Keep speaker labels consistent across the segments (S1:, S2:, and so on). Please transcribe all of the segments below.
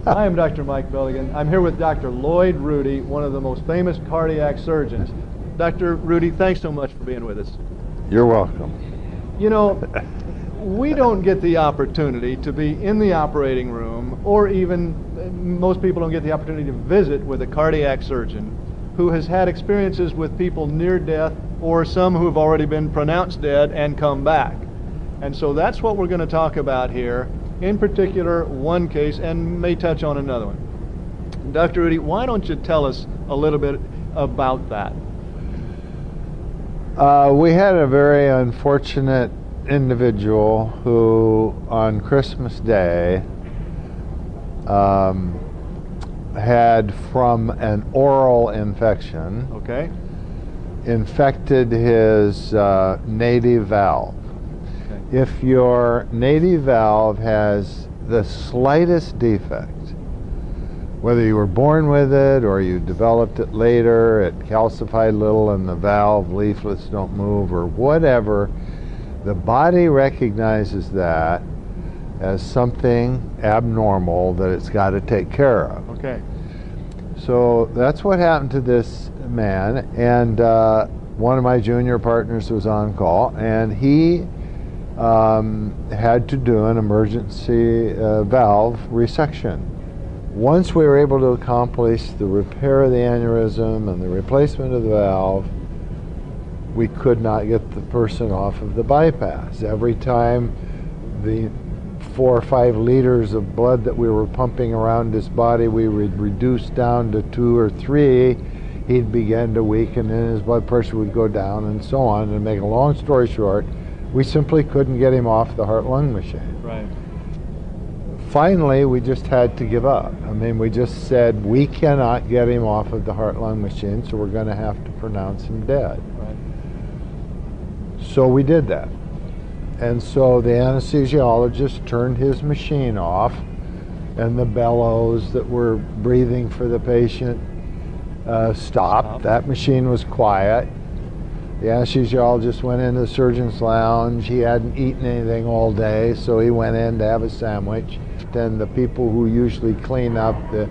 S1: I am Dr. Mike Belligan. I'm here with Dr. Lloyd Rudy, one of the most famous cardiac surgeons. Dr. Rudy, thanks so much for being with us.
S2: You're welcome.
S1: You know, we don't get the opportunity to be in the operating room, or even most people don't get the opportunity to visit with a cardiac surgeon who has had experiences with people near death, or some who have already been pronounced dead and come back. And so that's what we're going to talk about here, in particular one case, and may touch on another one. Dr. Rudy, why don't you tell us a little bit about that?
S2: We had a very unfortunate individual who on Christmas Day had, from an oral infection, infected his native valve. If your native valve has the slightest defect, whether you were born with it or you developed it later, it calcified a little and the valve leaflets don't move or whatever, the body recognizes that as something abnormal that it's got to take care of.
S1: Okay.
S2: So that's what happened to this man, and one of my junior partners was on call, and he had to do an emergency valve resection. Once we were able to accomplish the repair of the aneurysm and the replacement of the valve, we could not get the person off of the bypass. Every time the 4 or 5 liters of blood that we were pumping around his body, we would reduce down to 2 or 3, he'd begin to weaken and his blood pressure would go down and so on. And to make a long story short, we simply couldn't get him off the heart-lung machine.
S1: Right.
S2: Finally, we just had to give up. I mean, we just said, we cannot get him off of the heart-lung machine, so we're going to have to pronounce him dead.
S1: Right.
S2: So we did that. And so the anesthesiologist turned his machine off, and the bellows that were breathing for the patient stopped. That machine was quiet. The anesthesiologist went into the surgeon's lounge. He hadn't eaten anything all day, so he went in to have a sandwich. And the people who usually clean up the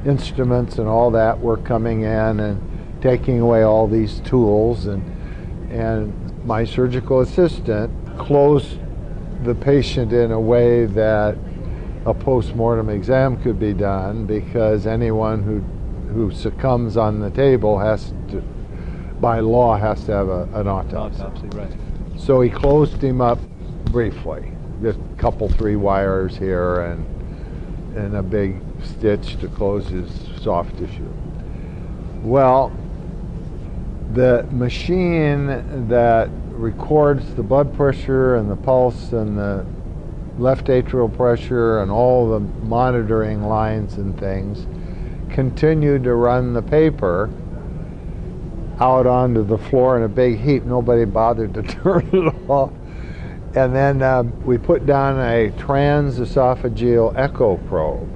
S2: instruments and all that were coming in and taking away all these tools. And my surgical assistant closed the patient in a way that a post-mortem exam could be done, because anyone who succumbs on the table has to, by law, has to have an autopsy.
S1: Right.
S2: So he closed him up briefly, just a couple 3 wires here and a big stitch to close his soft tissue. Well, the machine that records the blood pressure and the pulse and the left atrial pressure and all the monitoring lines and things continued to run the paper out onto the floor in a big heap. Nobody bothered to turn it off. And then we put down a transesophageal echo probe,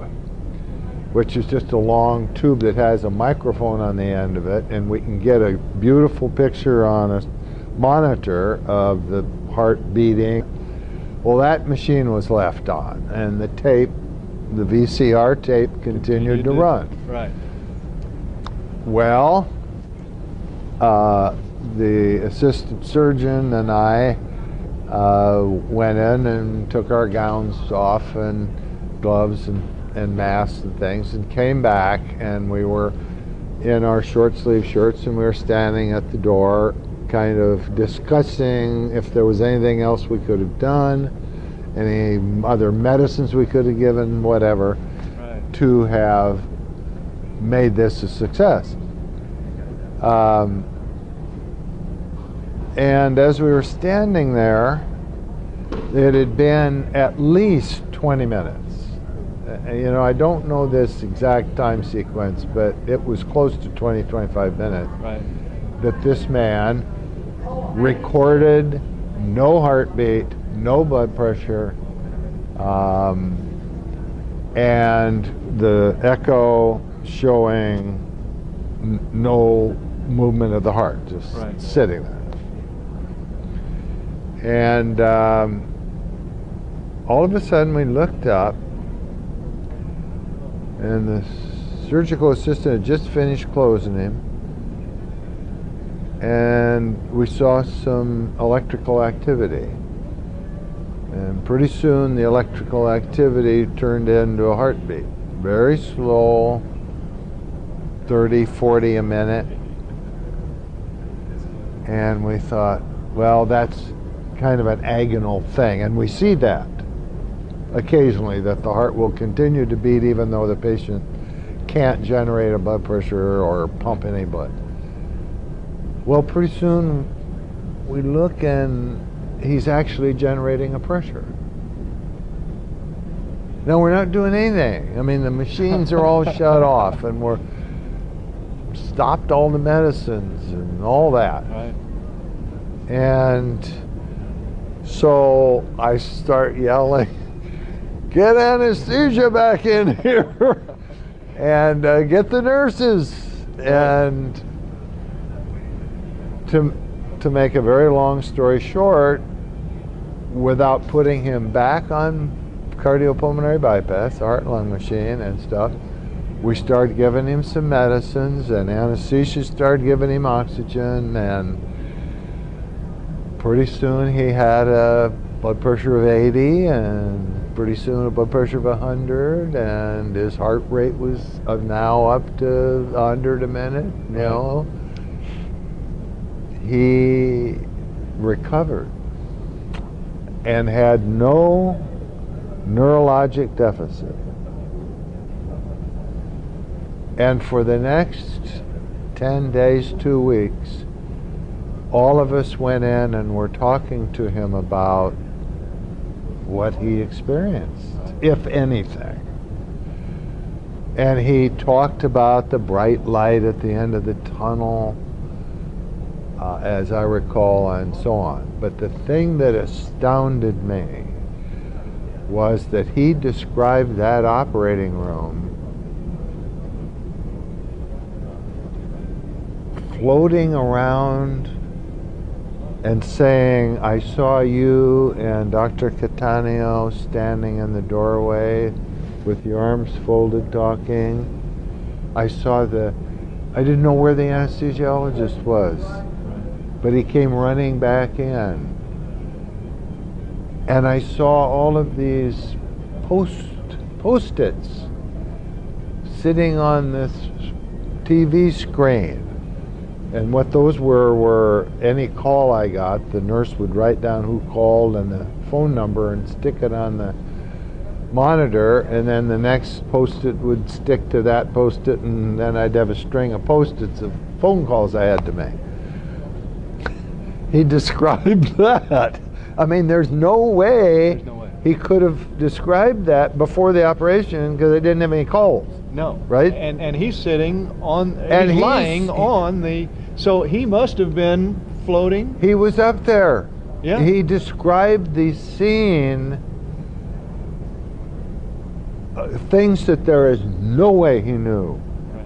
S2: which is just a long tube that has a microphone on the end of it, and we can get a beautiful picture on a monitor of the heart beating. Well, that machine was left on, and the tape, the VCR tape, continued to run.
S1: Right.
S2: Well, the assistant surgeon and I went in and took our gowns off and gloves and masks and things, and came back, and we were in our short sleeve shirts, and we were standing at the door kind of discussing if there was anything else we could have done, any other medicines we could have given, whatever, to have made this a success. And as we were standing there, it had been at least 20 minutes. You know, I don't know this exact time sequence, but it was close to 20, 25 minutes that this man recorded no heartbeat, no blood pressure, and the echo showing no movement of the heart, just sitting there. And all of a sudden we looked up, And the surgical assistant had just finished closing him. And we saw some electrical activity. And pretty soon the electrical activity turned into a heartbeat. Very slow, 30, 40 a minute. And we thought, well, that's kind of an agonal thing. And we see that occasionally, that the heart will continue to beat even though the patient can't generate a blood pressure or pump any blood. Well, pretty soon we look and he's actually generating a pressure. No, we're not doing anything. I mean, the machines are all shut off, and we're stopped all the medicines and all that.
S1: Right.
S2: And so I start yelling, "Get anesthesia back in here!" and get the nurses. And to make a very long story short, without putting him back on cardiopulmonary bypass, heart and lung machine and stuff, we started giving him some medicines, and anesthesia started giving him oxygen, and pretty soon he had a blood pressure of 80, and pretty soon a blood pressure of 100, and his heart rate was now up to 100 a minute, you know. He recovered and had no neurologic deficit. And for the next 10 days, 2 weeks, all of us went in and were talking to him about what he experienced, if anything. And he talked about the bright light at the end of the tunnel, as I recall, and so on. But the thing that astounded me was that he described that operating room floating around and saying, "I saw you and Dr. Cattaneo standing in the doorway with your arms folded talking. I didn't know where the anesthesiologist was, but he came running back in. And I saw all of these post-its sitting on this TV screen. And what those were any call I got, the nurse would write down who called and the phone number and stick it on the monitor, and then the next post-it would stick to that post-it, and then I'd have a string of post-its of phone calls I had to make." He described that. I mean, there's no way he could have described that before the operation, because they didn't have any calls.
S1: No.
S2: Right?
S1: And he's sitting on,
S2: And
S1: he's lying on the, so he must have been floating.
S2: He was up there.
S1: Yeah.
S2: He described the scene, things that there is no way he knew.
S1: Right.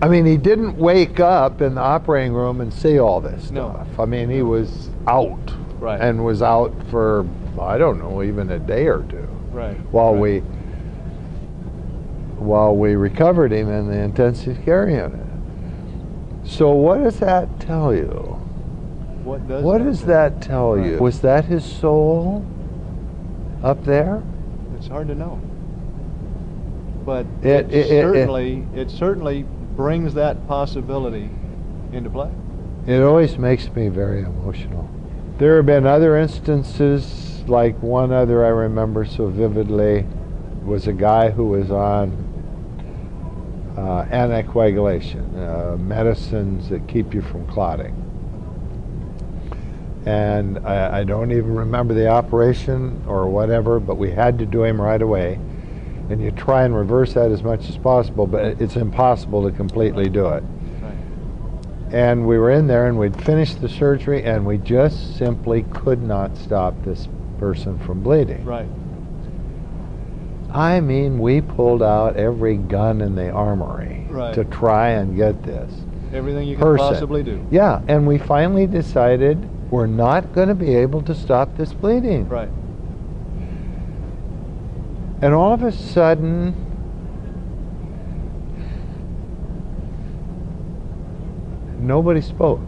S2: I mean, he didn't wake up in the operating room and see all this stuff.
S1: No.
S2: I mean, he was out.
S1: Right.
S2: And was out for, I don't know, even a day or two.
S1: Right.
S2: While
S1: right.
S2: we recovered him in the intensive care unit. So what does that tell you?
S1: What
S2: does that tell you? Was that his soul up there?
S1: It's hard to know. But
S2: It
S1: certainly brings that possibility into play.
S2: It always makes me very emotional. There have been other instances, like one other I remember so vividly was a guy who was on anticoagulation, medicines that keep you from clotting. And I don't even remember the operation or whatever, but we had to do him right away. And you try and reverse that as much as possible, but it's impossible to completely do it. And we were in there and we'd finished the surgery and we just simply could not stop this person from bleeding.
S1: Right.
S2: I mean, we pulled out every gun in the armory to try and get this
S1: everything you can possibly do.
S2: Yeah, and we finally decided we're not going to be able to stop this bleeding.
S1: Right.
S2: And all of a sudden, nobody spoke.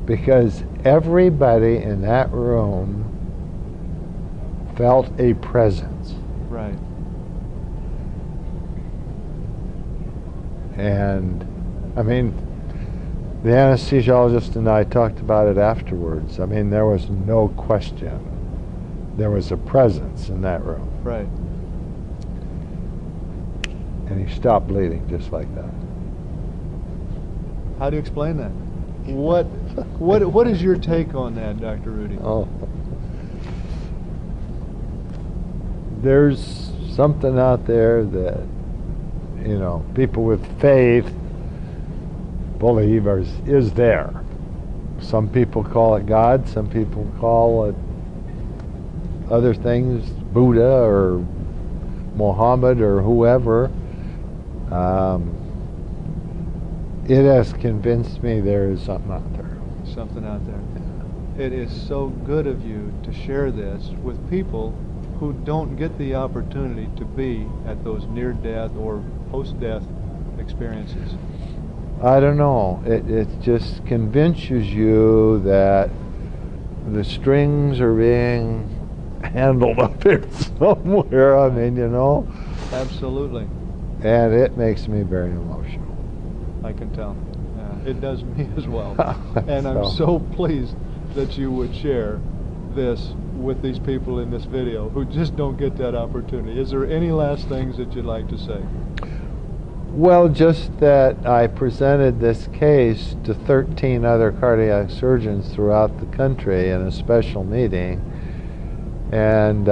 S2: Because everybody in that room felt a presence.
S1: Right.
S2: And, I mean, the anesthesiologist and I talked about it afterwards. I mean, there was no question. There was a presence in that room.
S1: Right.
S2: And he stopped bleeding just like that.
S1: How do you explain that? What is your take on that, Dr. Rudy?
S2: Oh. There's something out there that, you know, people with faith believe is there. Some people call it God, some people call it other things, Buddha or Muhammad or whoever. It has convinced me there is something out there.
S1: Something out there. It is so good of you to share this with people who don't get the opportunity to be at those near-death or post-death experiences.
S2: I don't know. It just convinces you that the strings are being handled up here somewhere. I mean, you know.
S1: Absolutely.
S2: And it makes me very emotional.
S1: I can tell. Yeah, it does me as well. And I'm so pleased that you would share this with these people in this video who just don't get that opportunity. Is there any last things that you'd like to say?
S2: Well, just that I presented this case to 13 other cardiac surgeons throughout the country in a special meeting, and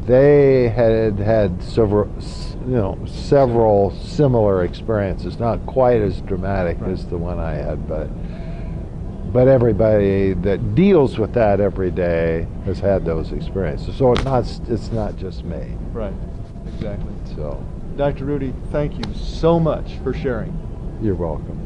S2: they had several similar experiences, not quite as dramatic as the one I had, but everybody that deals with that every day has had those experiences. So it's not just me.
S1: Right. Exactly.
S2: So,
S1: Dr. Rudy, thank you so much for sharing.
S2: You're welcome.